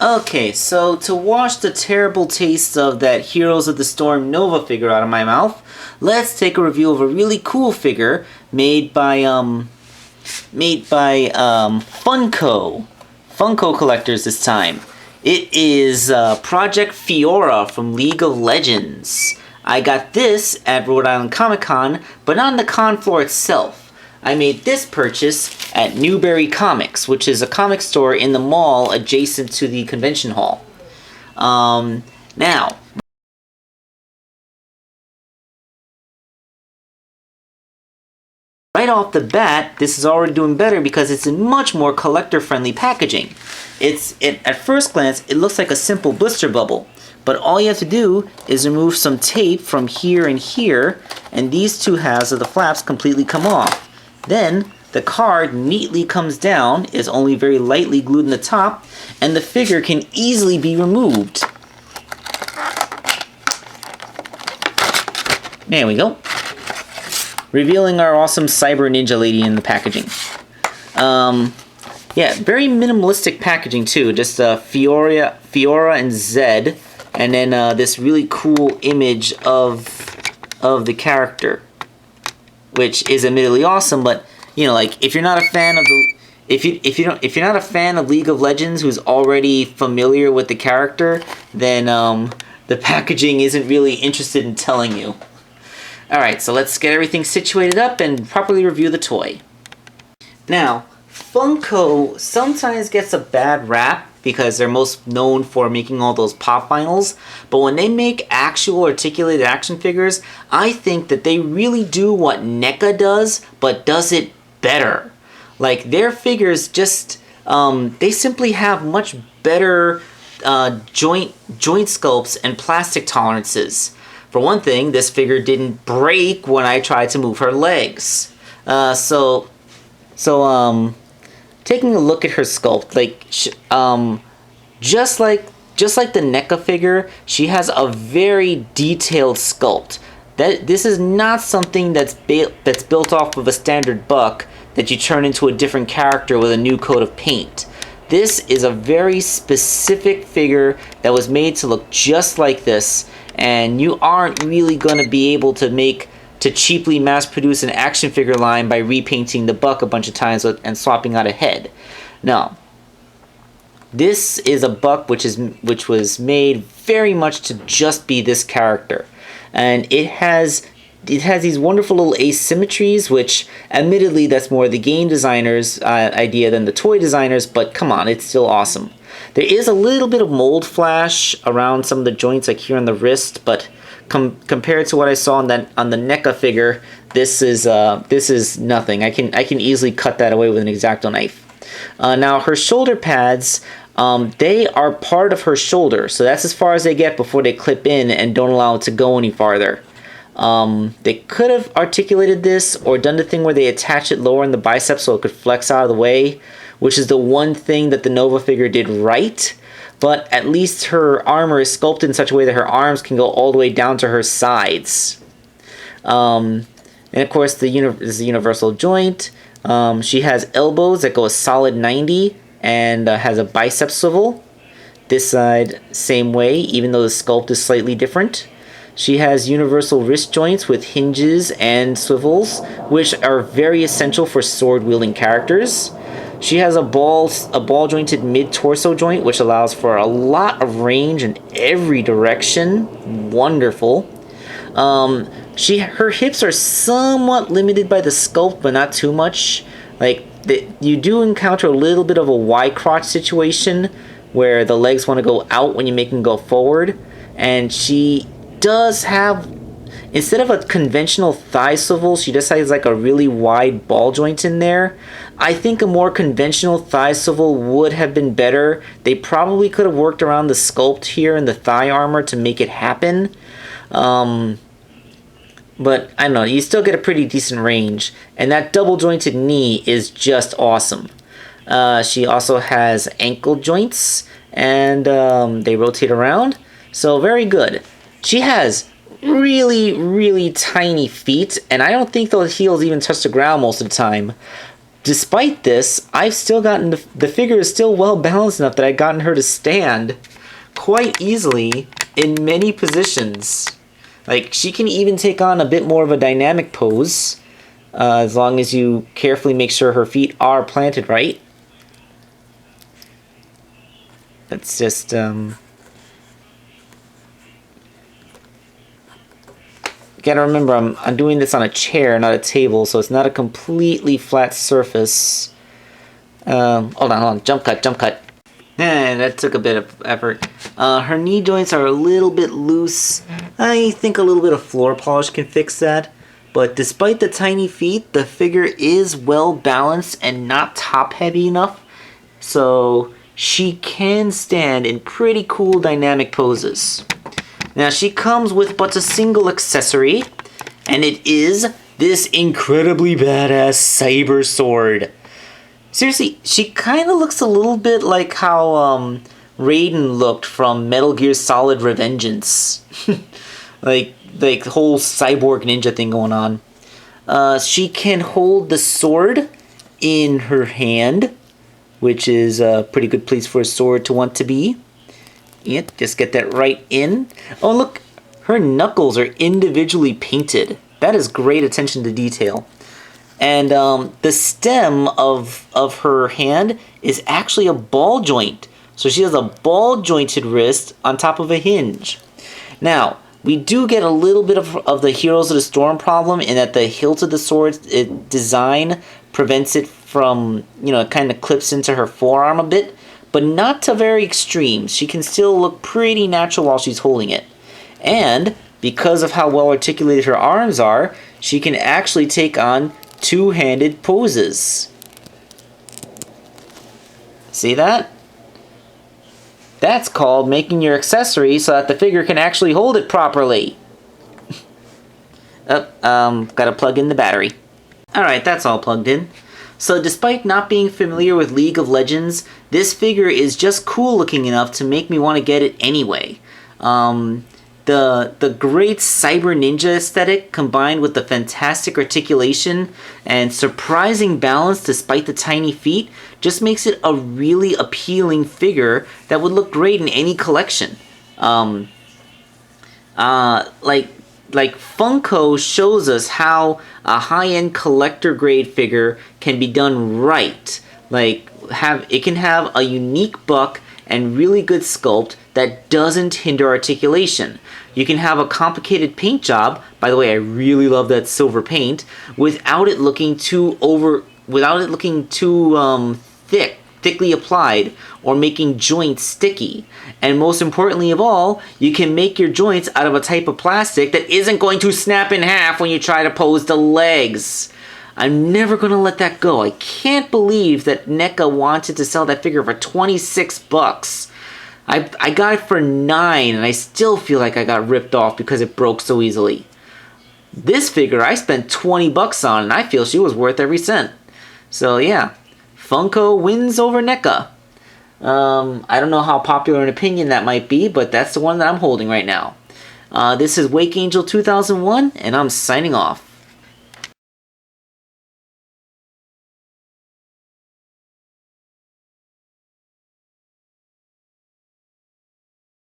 Okay, so to wash the terrible taste of that Heroes of the Storm Nova figure out of my mouth, let's take a review of a really cool figure made by Funko Collectors this time. It is Project Fiora from League of Legends. I got this at Rhode Island Comic Con, but not on the con floor itself. I made this purchase at Newberry Comics, which is a comic store in the mall adjacent to the convention hall. Now, right off the bat, this is already doing better because it's in much more collector-friendly packaging. At first glance, it looks like a simple blister bubble, but all you have to do is remove some tape from here and here, and these two halves of the flaps completely come off. Then, the card neatly comes down, is only very lightly glued in the top, and the figure can easily be removed. There we go. Revealing our awesome Cyber Ninja Lady in the packaging. Yeah, very minimalistic packaging too. Just Fiora and Zed, and then this really cool image of the character, which is admittedly awesome. But you know, like if you're not a fan of the if you're not a fan of League of Legends who's already familiar with the character, then the packaging isn't really interested in telling you. Alright, so let's get everything situated up and properly review the toy. Now, Funko sometimes gets a bad rap because they're most known for making all those pop vinyls, but when they make actual articulated action figures, I think that they really do what NECA does, but does it better. Like, their figures just, they simply have much better joint sculpts and plastic tolerances. For one thing, this figure didn't break when I tried to move her legs. Taking a look at her sculpt, like, just like the NECA figure, she has a very detailed sculpt. This is not something that's built off of a standard buck that you turn into a different character with a new coat of paint. This is a very specific figure that was made to look just like this, and you aren't really going to be able to cheaply mass produce an action figure line by repainting the buck a bunch of times and swapping out a head. No. This is a buck which was made very much to just be this character. And it has these wonderful little asymmetries, which admittedly that's more the game designer's idea than the toy designer's, but come on, it's still awesome. There is a little bit of mold flash around some of the joints, like here on the wrist, but compared to what I saw on the NECA figure, this is nothing. I can easily cut that away with an X-Acto knife. Now her shoulder pads, they are part of her shoulder, so that's as far as they get before they clip in and don't allow it to go any farther. They could have articulated this or done the thing where they attach it lower in the bicep so it could flex out of the way, which is the one thing that the Nova figure did right, but at least her armor is sculpted in such a way that her arms can go all the way down to her sides. And of course, this is a universal joint. She has elbows that go a solid 90 and has a bicep swivel. This side, same way, even though the sculpt is slightly different. She has universal wrist joints with hinges and swivels, which are very essential for sword-wielding characters. She has a ball-jointed mid-torso joint, which allows for a lot of range in every direction. Wonderful. Her hips are somewhat limited by the sculpt, but not too much. Like, you do encounter a little bit of a Y-crotch situation, where the legs want to go out when you make them go forward. And she does have, instead of a conventional thigh swivel, she just has like a really wide ball joint in there. I think a more conventional thigh swivel would have been better. They probably could have worked around the sculpt here in the thigh armor to make it happen. But I don't know, you still get a pretty decent range. And that double jointed knee is just awesome. She also has ankle joints, and they rotate around. So very good. She has really, really tiny feet, and I don't think those heels even touch the ground most of the time. despite this, I've still gotten the figure is still well balanced enough that I've gotten her to stand quite easily in many positions. Like, she can even take on a bit more of a dynamic pose, as long as you carefully make sure her feet are planted right. Let's just, gotta remember, I'm doing this on a chair, not a table, so it's not a completely flat surface. Hold on, jump cut. That took a bit of effort. Her knee joints are a little bit loose. I think a little bit of floor polish can fix that. But despite the tiny feet, the figure is well balanced and not top heavy enough. So she can stand in pretty cool dynamic poses. Now she comes with but a single accessory, and it is this incredibly badass saber sword. Seriously, she kind of looks a little bit like how Raiden looked from Metal Gear Solid Revengeance. like the whole cyborg ninja thing going on. She can hold the sword in her hand, which is a pretty good place for a sword to want to be. Yeah, just get that right in. Oh, look, her knuckles are individually painted. That is great attention to detail. And the stem of her hand is actually a ball joint. So she has a ball jointed wrist on top of a hinge. Now, we do get a little bit of the Heroes of the Storm problem in that the hilt of the sword design prevents it from, it kind of clips into her forearm a bit, but not to very extremes. She can still look pretty natural while she's holding it. And because of how well articulated her arms are, she can actually take on two-handed poses. See that? That's called making your accessory so that the figure can actually hold it properly. Gotta plug in the battery. Alright, that's all plugged in. So despite not being familiar with League of Legends, this figure is just cool looking enough to make me want to get it anyway. The great cyber ninja aesthetic combined with the fantastic articulation and surprising balance despite the tiny feet just makes it a really appealing figure that would look great in any collection. Like Funko shows us how a high-end collector grade figure can be done right. It can have a unique buck and really good sculpt that doesn't hinder articulation. You can have a complicated paint job. By the way, I really love that silver paint without it looking too thickly applied or making joints sticky. And most importantly of all, you can make your joints out of a type of plastic that isn't going to snap in half when you try to pose the legs. I'm never going to let that go. I can't believe that NECA wanted to sell that figure for 26 bucks. I got it for $9, and I still feel like I got ripped off because it broke so easily. This figure I spent 20 bucks on, and I feel she was worth every cent. So yeah, Funko wins over NECA. I don't know how popular an opinion that might be, but that's the one that I'm holding right now. This is Wakeangel2K1, and I'm signing off.